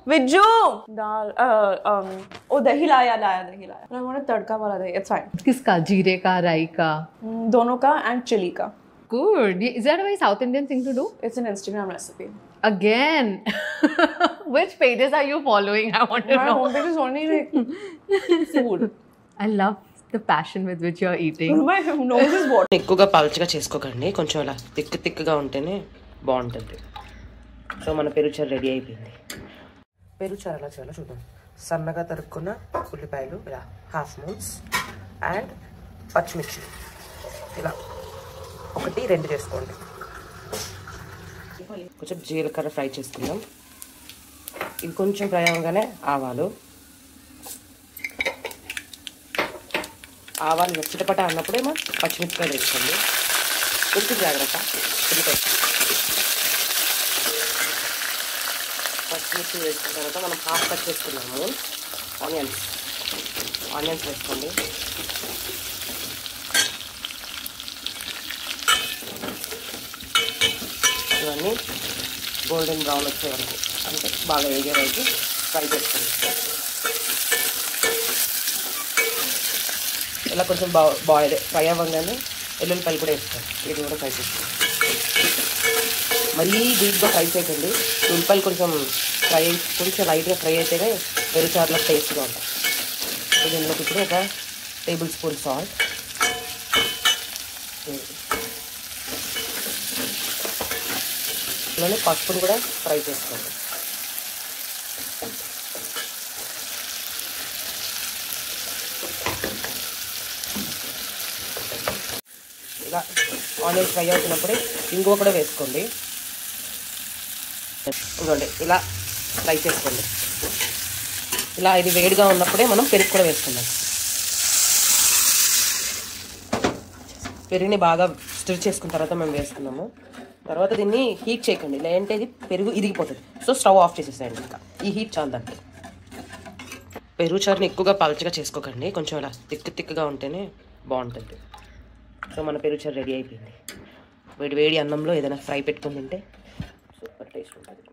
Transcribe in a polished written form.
Viju! Dal. Oh, dahi laya. I want a tadka wala dahi. It's fine. किसका? जीरे का, राई का? Dono ka and chili ka. Good. Is that a very South Indian thing to do? It's an Instagram recipe. Again. Which pages are you following? I want to My know. homepage is only like food. I love the passion with which you're eating. My nose is watering. ఎక్కువగా పల్చగా చేసుకోకండి, కొంచెం అలా తిక్కుగా ఉంటేనే బాగుంటుంది. So మన పెరుచారు ready అయిపోయింది. పెరుచారు ఎలా చేయాలో చూద్దాం. సన్నగా తరుక్కున్న ఉల్లిపాయలు ఇలా హాఫ్ మూన్స్ అండ్ పచ్చిమిర్చి ఇలా 1-2 చేసుకోండి. కొంచెం జీలకర్ర ఫ్రై చేసుకుందాం. ఇది కొంచెం ఫ్రై అవ్వగానే ఆవాలు చిటపట అన్నప్పుడేమో పచ్చిమిరపకాయలు వేసుకోండి. కొంచెం జాగ్రత్త. పచ్చిమిర్చి వేసుకున్న తర్వాత మనం హాఫ్ కట్ చేసుకున్నాము ఆనియన్స్ వేసుకోండి. ఇవన్నీ గోల్డెన్ బ్రౌన్ వచ్చే వరకు అంటే బాగా వేగే వరకు ఫ్రై చేసుకోండి. ఇలా కొంచెం బాయిల్ ఫ్రై అవ్వగానే ఎల్లుల్లిపాయలు కూడా వేసుకోండి. వీటిని కూడా ఫ్రై చేసుకోండి. మరీ డీప్గా ఫ్రై చేయకండి. ఉల్లిపాయలు కొంచెం లైట్గా ఫ్రై అయితేనే పెరుచారులో టేస్ట్గా ఉంటాయి. దీనిలోకి ఇప్పుడు 1 టేబుల్ స్పూన్ సాల్ట్, ఇలానే పసుపును కూడా ఫ్రై చేసుకోండి. ఇలా ఆనియన్స్ ఫ్రై అవుతున్నప్పుడే ఇంగువ కూడా వేసుకోండి. ఇదిగోండి ఇలా ఫ్రై చేసుకోండి. ఇలా ఇది వేడిగా ఉన్నప్పుడే మనం పెరుగు కూడా వేసుకుందాం. పెరుగుని బాగా స్టిర్ చేసుకున్న తర్వాత మేము వేసుకున్నాము. తర్వాత దీన్ని హీట్ చేయకండి, లేదంటే ఇది పెరుగు ఇరిగిపోతుంది. సో స్టవ్ ఆఫ్ చేసేసేయండి. ఇంకా ఈ హీట్ చాలు దానికి. పెరుగు చారుని ఎక్కువగా పల్చగా చేసుకోకండి, కొంచెం ఇలా తిక్కుగా ఉంటేనే బాగుంటుంది. సో మన పెరుచారు రెడీ అయిపోయింది. వేడి అన్నంలో ఏదైనా ఫ్రై పెట్టుకుని తింటే సూపర్ టేస్ట్ ఉంటుంది.